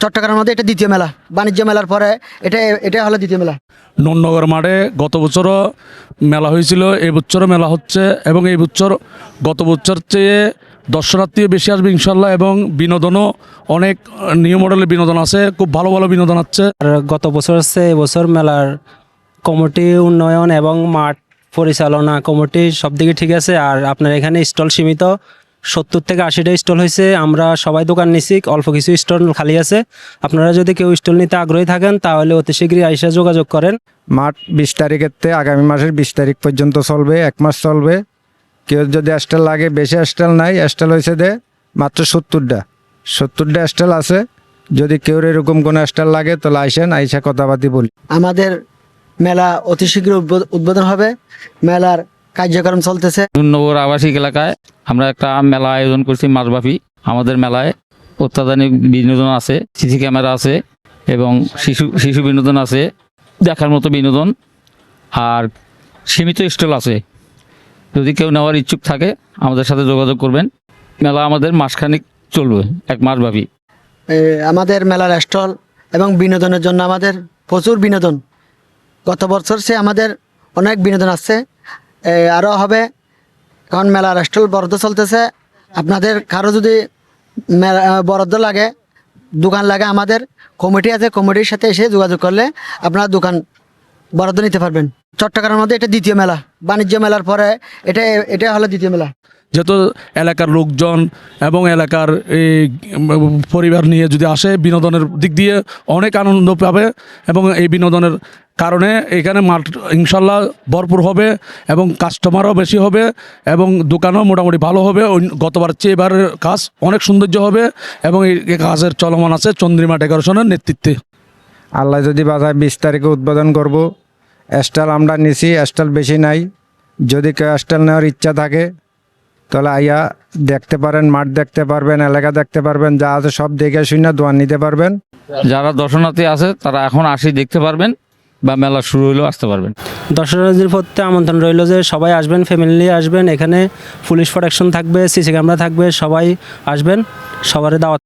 চট্টগ্রামের মধ্যে এটা দ্বিতীয় মেলা, বাণিজ্য মেলার পরে এটা হলো দ্বিতীয় মেলা। নন্দনগর মাঠে গত বছরও মেলা হয়েছিল, এই বছরও মেলা হচ্ছে এবং এই বছর গত বছর চেয়ে দর্শনার্থী বেশি আসবে ইনশাল্লাহ, এবং বিনোদনও অনেক নিউ মডেলের বিনোদন আছে, খুব ভালো ভালো বিনোদন আছে। আর গত বছর হচ্ছে এবছর মেলার কমিটি উন্নয়ন এবং মাঠ পরিচালনা কমিটি সব দিকে ঠিক আছে। আর আপনার এখানে স্টল সীমিত, 70 থেকে 80টা স্টল হয়েছে। আমরা সবাই দোকান নিছি, অল্প কিছু স্টল খালি আছে। আপনারা যদি কেউ স্টল নিতে আগ্রহী থাকেন তাহলে অতি শীঘ্রই আইসা যোগাযোগ করেন। মাঠ 20 তারিখের থেকে আগামী মাসের 20 তারিখ পর্যন্ত চলবে, 1 মাস চলবে। কেউ যদি স্টল লাগে, বেশি স্টল নাই, স্টল হয়েছে মাত্র 70টা স্টল আছে। যদি কেউ এরকম কোনো স্টল লাগে তাহলে আইসা কথাবার্তি বলি। আমাদের মেলা অতি শীঘ্র উদ্বোধন হবে। মেলার কার্যক্রম চলতেছে। নগর আবাসিক এলাকায় আমরা একটা মেলা আয়োজন করছি মাসব্যাপী। আমাদের মেলায় অত্যাধুনিক বিনোদন আছে, সিসি ক্যামেরা আছে এবং শিশু বিনোদন আছে, দেখার মতো বিনোদন, আর সীমিত স্টল আছে। যদি কেউ নেওয়ার ইচ্ছুক থাকে আমাদের সাথে যোগাযোগ করবেন। মেলা আমাদের মাসখানেক চলবে, 1 মাসব্যাপী। আমাদের মেলার স্টল এবং বিনোদনের জন্য আমাদের প্রচুর বিনোদন। গত বছর সে আমাদের অনেক বিনোদন আসছে, আরও হবে। কারণ মেলার স্টল বরাদ্দ চলতেছে। আপনাদের কারো যদি বরাদ্দ লাগে, দোকান লাগে, আমাদের কমিটি আছে, কমিটির সাথে এসে যোগাযোগ করলে আপনারা দোকান বরাদ্দ নিতে পারবেন। চট্টগ্রামের মধ্যে এটা দ্বিতীয় মেলা, বাণিজ্য মেলার পরে এটা হলো দ্বিতীয় মেলা। যেহেতু এলাকার লোকজন এবং এলাকার এই পরিবার নিয়ে যদি আসে, বিনোদনের দিক দিয়ে অনেক আনন্দ পাবে এবং এই বিনোদনের কারণে এখানে মাঠ ইনশাল্লাহ ভরপুর হবে এবং কাস্টমারও বেশি হবে এবং দোকানও মোটামুটি ভালো হবে। গতবার চেয়ে এবারের কাজ অনেক সৌন্দর্য হবে এবং এই কাজের চলমান আছে চন্দ্রিমা ডেকোরেশনের নেতৃত্বে। আল্লাহ যদি বাজায় 20 তারিখে উদ্বোধন করব। স্টল আমরা নিছি, স্টল বেশি নাই। যদি কেউ স্টল নেওয়ার ইচ্ছা থাকে তাহলে আইয়া দেখতে পারেন, মাঠ দেখতে পারবেন, এলাকা দেখতে পারবেন, যা আছে সব দেখে শুনে দোয়ান নিতে পারবেন। যারা দর্শনার্থী আছে তারা এখন আসি দেখতে পারবেন বা মেলা শুরু হলেও আসতে পারবেন। দর্শনার্থীদের প্রতি আমন্ত্রণ রইল যে সবাই আসবেন, ফ্যামিলি আসবেন। এখানে পুলিশ প্রোটেকশন থাকবে, সিসি ক্যামেরা থাকবে, সবাই আসবেন, সবারই দাওয়াত।